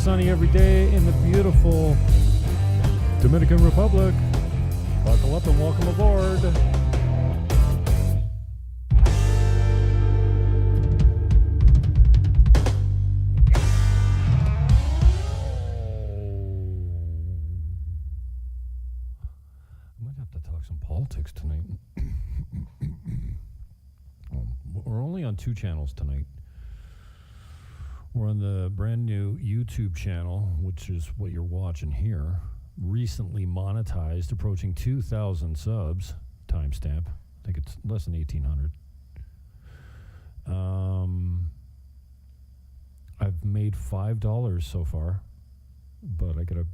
sunny every day in the beautiful Dominican Republic. Buckle up and welcome aboard. I might have to talk some politics tonight. We're only on 2 channels tonight. We're on the brand new YouTube channel, which is what you're watching here. Recently monetized, approaching 2,000 subs. Timestamp. I think it's less than 1,800. I've made $5 so far, but I gotta.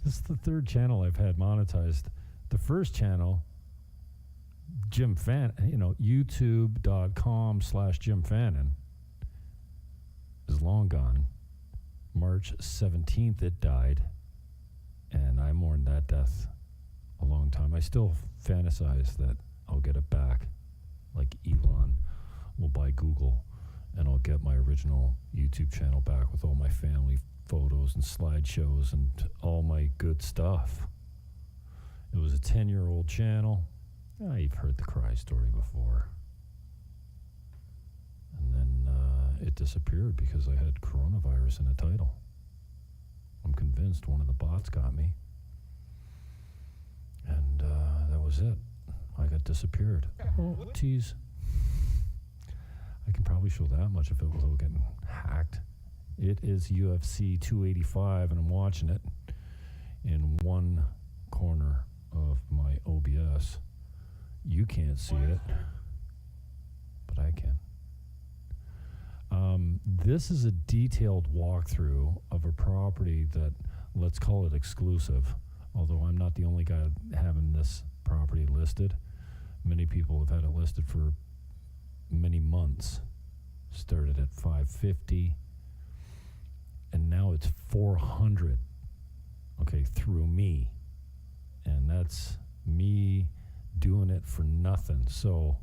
This is the 3rd channel I've had monetized. The first channel, Jim Fan, youtube.com/Jim Fannin, is long gone. March 17th it died, and I mourned that death a long time. I still fantasize that I'll get it back, like Elon will buy Google, and I'll get my original YouTube channel back with all my family photos and slideshows and all my good stuff. It was a 10-year-old channel. You've heard the cry story before. And then it disappeared because I had coronavirus in the title. I'm convinced one of the bots got me. And that was it. I got disappeared. Oh, tease. I can probably show that much of it without getting hacked. It is UFC 285, and I'm watching it in one corner of my OBS. You can't see it, but I can. This is a detailed walkthrough of a property that, let's call it exclusive, although I'm not the only guy having this property listed. Many people have had it listed for many months. Started at $550, and now it's $400. Okay, through me, and that's me doing it for nothing. So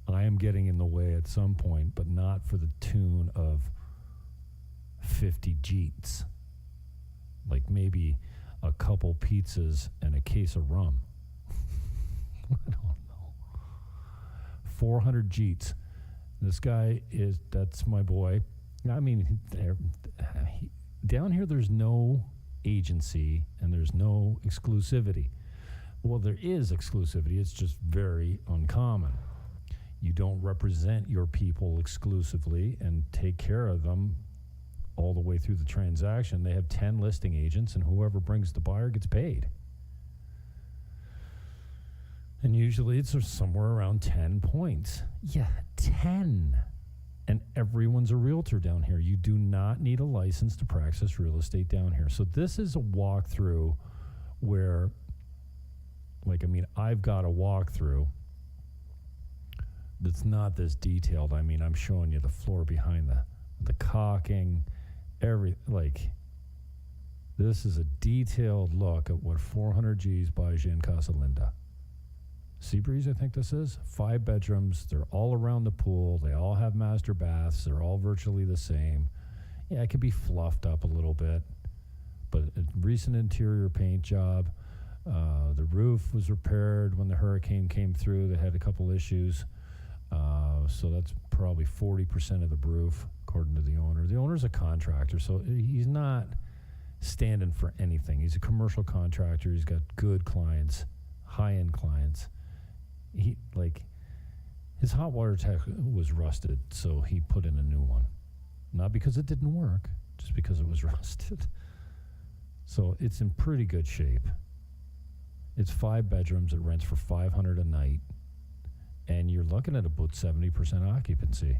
I am getting in the way at some point, but not for the tune of 50 Jeets. Like maybe a couple pizzas and a case of rum. I don't know. 400 Jeets. This guy that's my boy. I mean, down here there's no agency and there's no exclusivity. Well, there is exclusivity. It's just very uncommon. You don't represent your people exclusively and take care of them all the way through the transaction. They have 10 listing agents, and whoever brings the buyer gets paid. And usually it's somewhere around 10 points. Yeah, 10. And everyone's a realtor down here. You do not need a license to practice real estate down here. So this is a walkthrough where, I've got a walkthrough that's not this detailed. I'm showing you the floor behind the caulking, this is a detailed look at what 400 G's buys you in Casa Linda. Seabreeze, I think this is. 5 bedrooms. They're all around the pool. They all have master baths. They're all virtually the same. Yeah, it could be fluffed up a little bit, but a recent interior paint job. The roof was repaired when the hurricane came through. They had a couple issues. So that's probably 40% of the roof, according to the owner. The owner's a contractor, so he's not standing for anything. He's a commercial contractor. He's got good clients, high-end clients. His hot water tank was rusted, so he put in a new one. Not because it didn't work, just because it was rusted. So it's in pretty good shape. It's 5 bedrooms. It rents for $500 a night. And you're looking at about 70% occupancy.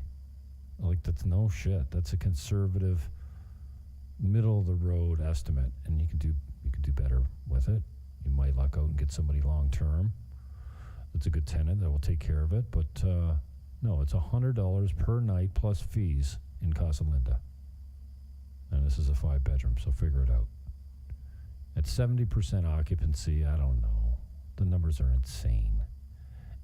That's no shit. That's a conservative, middle of the road estimate, and you could do better with it. You might luck out and get somebody long term. That's a good tenant that will take care of it. But no, it's $100 per night plus fees in Casa Linda. And this is a 5 bedroom, so figure it out. At 70% occupancy, I don't know. The numbers are insane.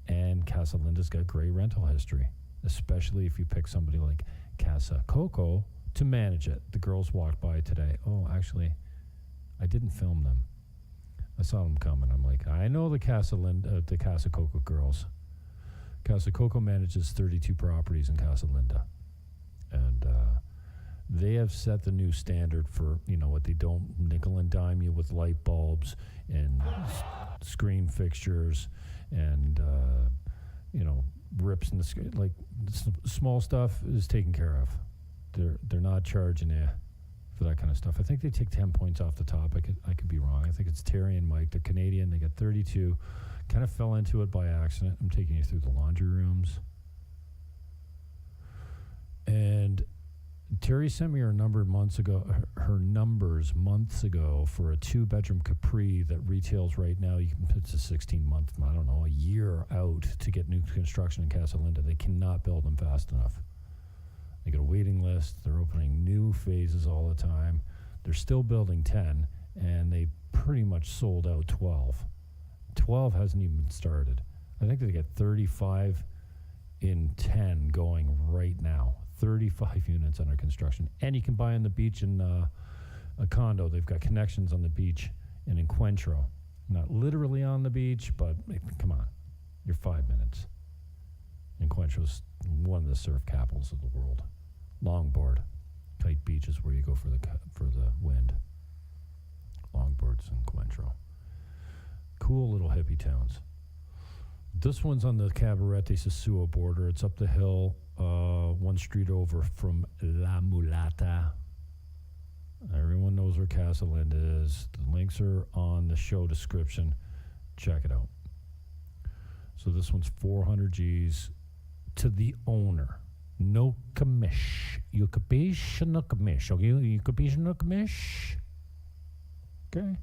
And Casa Linda's got great rental history, especially if you pick somebody like Casa Coco to manage it. The girls walked by today. Oh, actually, I didn't film them. I saw them coming. I'm like, I know the the Casa Coco girls. Casa Coco manages 32 properties in Casa Linda. And they have set the new standard for, what they don't nickel and dime you with light bulbs and screen fixtures and, rips in the screen. Like, small stuff is taken care of. They're not charging you for that kind of stuff. I think they take 10 points off the top. I could be wrong. I think it's Terry and Mike. They're Canadian. They got 32. Kind of fell into it by accident. I'm taking you through the laundry rooms. And Terry sent me her numbers months ago for a 2-bedroom Capri that retails right now. It's a 16-month, a year out to get new construction in Casa Linda. They cannot build them fast enough. They got a waiting list. They're opening new phases all the time. They're still building 10, and they pretty much sold out 12. 12 hasn't even started. I think they got 35 in 10 going right now. 35 units under construction. And you can buy on the beach in a condo. They've got connections on the beach in Encuentro. Not literally on the beach, but come on. You're 5 minutes. Encuentro's one of the surf capitals of the world. Longboard. Kite Beach is where you go for the wind. Longboards in Encuentro. Cool little hippie towns. This one's on the Cabarete Sosúa border. It's up the hill, one street over from La Mulata. Everyone knows where Casa Linda is. The links are on the show description. Check it out. So this one's 400 G's to the owner. No commish. You capish? No commish. Okay, you capish? No commish? Okay.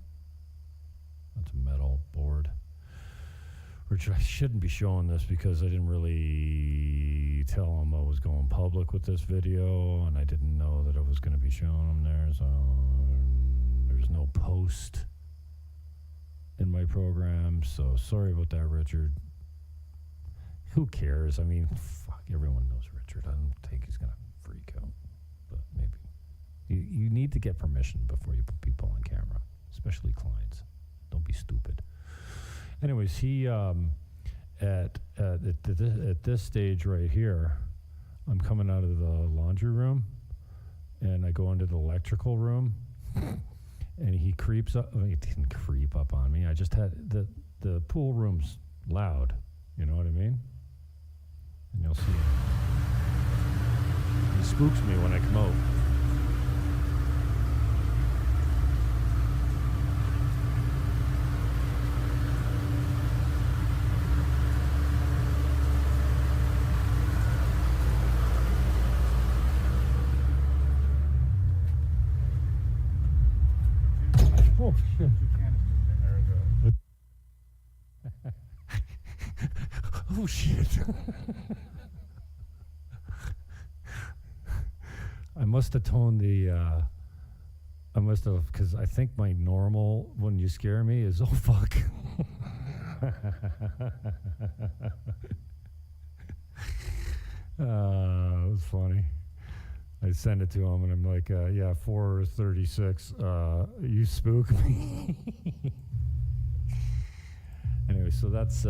That's a metal board. Richard, I shouldn't be showing this because I didn't really tell him I was going public with this video, and I didn't know that I was going to be showing him there, so there's no post in my program, so sorry about that, Richard. Who cares? I mean, fuck, everyone knows Richard. I don't think he's going to freak out, but maybe. You need to get permission before you put people on camera, especially clients. Don't be stupid. Anyways, he at this stage right here, I'm coming out of the laundry room, and I go into the electrical room, and he creeps up. He didn't creep up on me. I just had the pool room's loud. You know what I mean? And you'll see. He spooks me when I come out. Oh, shit. Oh, shit. I must have toned because I think my normal, when you scare me, is, oh, fuck. It was funny. I send it to him, and I'm like, yeah, 436, you spook me. Anyway, so that's,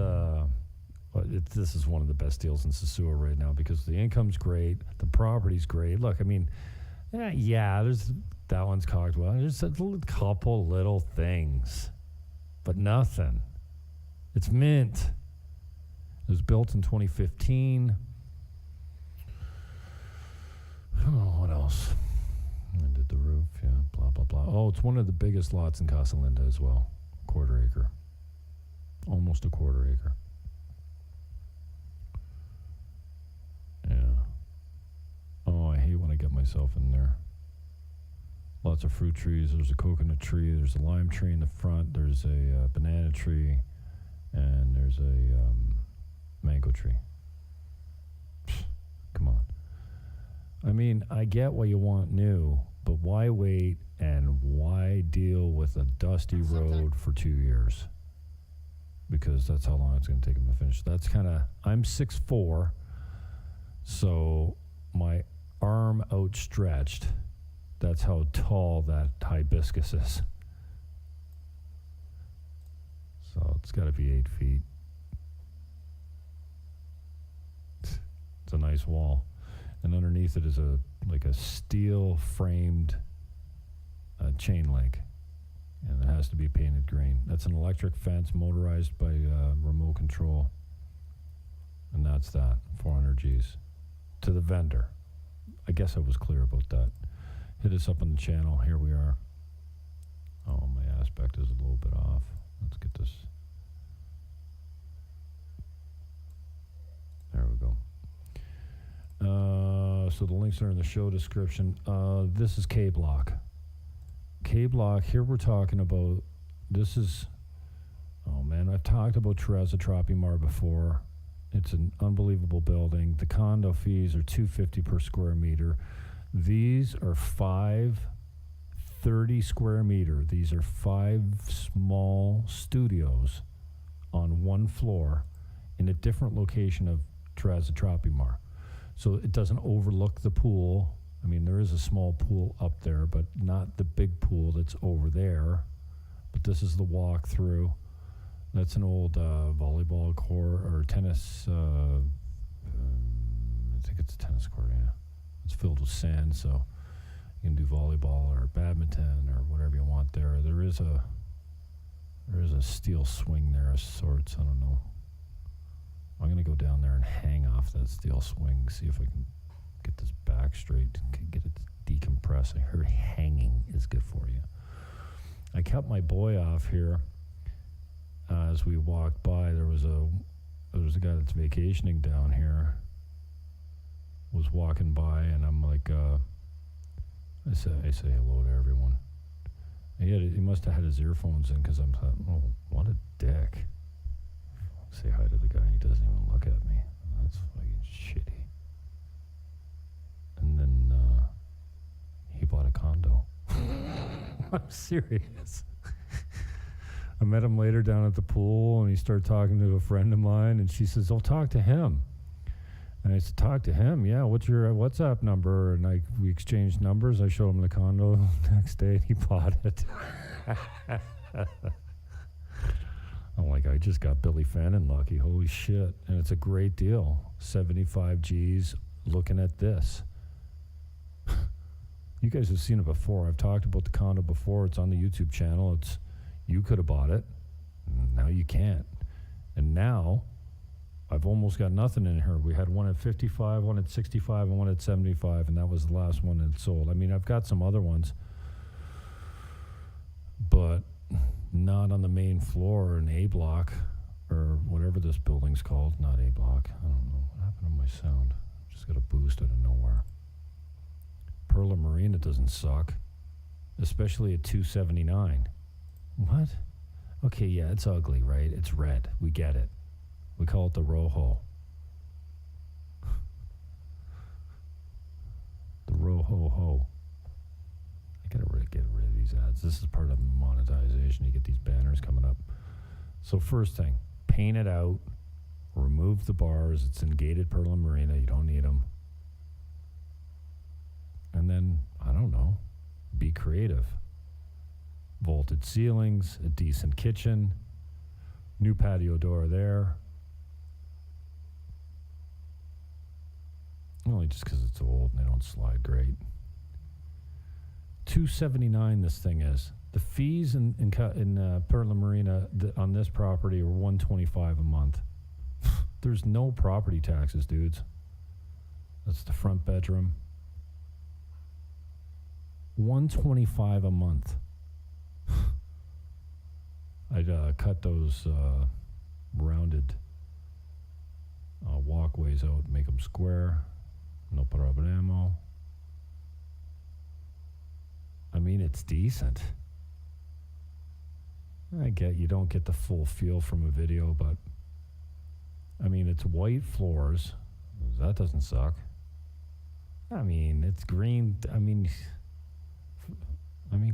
this is one of the best deals in Sosúa right now because the income's great, the property's great. Look, I mean, there's that one's cocked well. There's a couple little things, but nothing. It's mint. It was built in 2015. Oh, what else? I did the roof, yeah, blah, blah, blah. Oh, it's one of the biggest lots in Casa Linda as well. 1/4 acre. Almost 1/4 acre. Yeah. Oh, I hate when I get myself in there. Lots of fruit trees. There's a coconut tree. There's a lime tree in the front. There's a banana tree. And there's a mango tree. Come on. I mean, I get what you want new, but why wait and why deal with a dusty road for 2 years? Because that's how long it's going to take them to finish. That's kind of, I'm 6'4", so my arm outstretched. That's how tall that hibiscus is. So it's got to be 8 feet. It's a nice wall. And underneath it is a steel framed chain link. And it has to be painted green. That's an electric fence motorized by remote control. And that's that, 400 Gs. To the vendor. I guess I was clear about that. Hit us up on the channel. Here we are. Oh, my aspect is a little bit off. Let's get this. There we go. So the links are in the show description. This is K-Block. K-Block, here we're talking about, this is, oh man, I've talked about Teresa Tropimar before. It's an unbelievable building. The condo fees are $250 per square meter. These are 30 square meter. These are 5 small studios on one floor in a different location of Teresa Tropimar. So it doesn't overlook the pool. I mean, there is a small pool up there, but not the big pool that's over there. But this is the walk-through. That's an old volleyball court or tennis. I think it's a tennis court, yeah. It's filled with sand, so you can do volleyball or badminton or whatever you want there. There is a steel swing there of sorts. I don't know. I'm going to go down there and hang off that steel swing, see if I can get this back straight, get it decompressed. I heard hanging is good for you. I kept my boy off here as we walked by. There was a guy that's vacationing down here, was walking by, and I'm like, I say hello to everyone. He must have had his earphones in, because I'm thought, oh, what a dick. Say hi to the guy, he doesn't even look at me. That's fucking shitty. And then he bought a condo. I'm serious. I met him later down at the pool, and he started talking to a friend of mine, and she says, "Oh, talk to him." And I said, "Talk to him? Yeah, what's your WhatsApp number?" And we exchanged numbers. I showed him the condo the next day, and he bought it. I'm like, I just got Billy Fannin lucky. Holy shit. And it's a great deal. 75 Gs looking at this. You guys have seen it before. I've talked about the condo before. It's on the YouTube channel. You could have bought it. Now you can't. And now I've almost got nothing in here. We had one at 55, one at 65, and one at 75, and that was the last one that sold. I mean, I've got some other ones, but not on the main floor in A block or whatever this building's called. Not A block. I don't know. What happened to my sound? Just got a boost out of nowhere. Perla Marina doesn't suck, especially at $279. What? Okay, yeah, it's ugly, right? It's red. We get it. We call it the Rojo. The Rojo-ho. I gotta get rid of these ads. This is part of monetization. You get these banners coming up. So first thing, paint it out. Remove the bars. It's in gated Perla Marina. You don't need them. And then, I don't know, be creative. Vaulted ceilings, a decent kitchen, new patio door there. Only just because it's old and they don't slide great. $279 this thing is. The fees in Perla Marina on this property are $125 a month. There's no property taxes, dudes. That's the front bedroom. $125 a month. I'd cut those rounded walkways out, make them square. No problemo. I mean, it's decent. I get you don't get the full feel from a video, but I mean, it's white floors. That doesn't suck. I mean, it's green. I mean,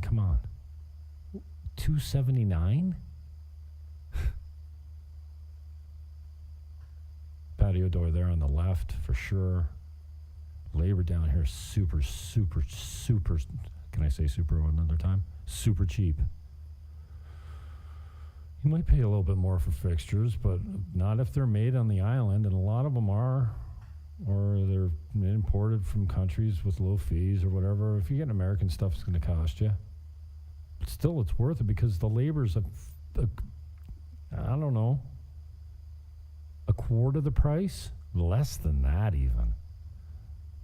come on. $279? Patio door there on the left for sure. Labor down here is super, super, super, can I say super one another time? Super cheap. You might pay a little bit more for fixtures, but not if they're made on the island, and a lot of them are, or they're imported from countries with low fees or whatever. If you get American stuff, it's going to cost you. But still, it's worth it because the labor's I don't know, a quarter the price, less than that even.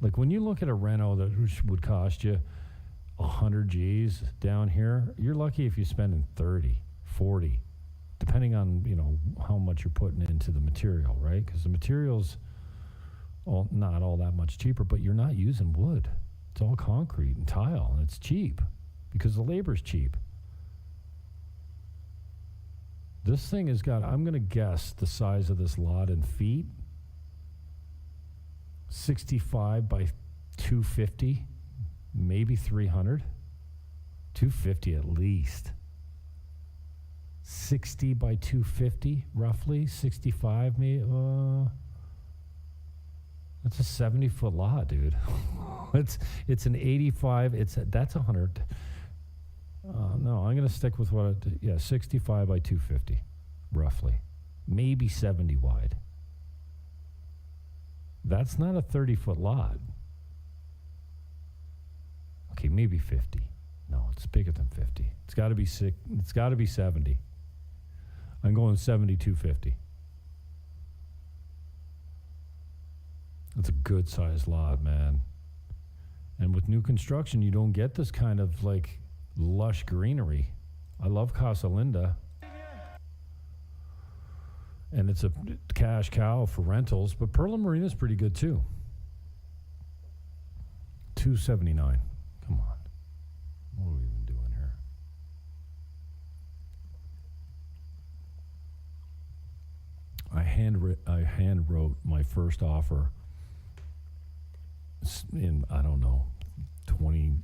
Like when you look at a reno that would cost you 100 G's down here, you're lucky if you're spending 30, 40, depending on, you know, how much you're putting into the material, right? Because the material's not all that much cheaper, but you're not using wood. It's all concrete and tile, and it's cheap because the labor's cheap. This thing has got, I'm going to guess the size of this lot in feet, 65 by 250, maybe 300, 250 at least. 60 by 250, roughly, 65 maybe. That's a 70-foot lot, dude. it's an 85. That's 100. No, I'm gonna stick with what. 65 by 250, roughly, maybe 70 wide. That's not a 30-foot lot. Okay, maybe 50. No, it's bigger than 50. It's got to be six. It's got to be 70. I'm going 7250. It's a good sized lot, man. And with new construction, you don't get this kind of like lush greenery. I love Casa Linda. And it's a cash cow for rentals, but Perla Marina's pretty good too. $279. Come on. What are we even doing here? I hand wrote my first offer in, I don't know, 20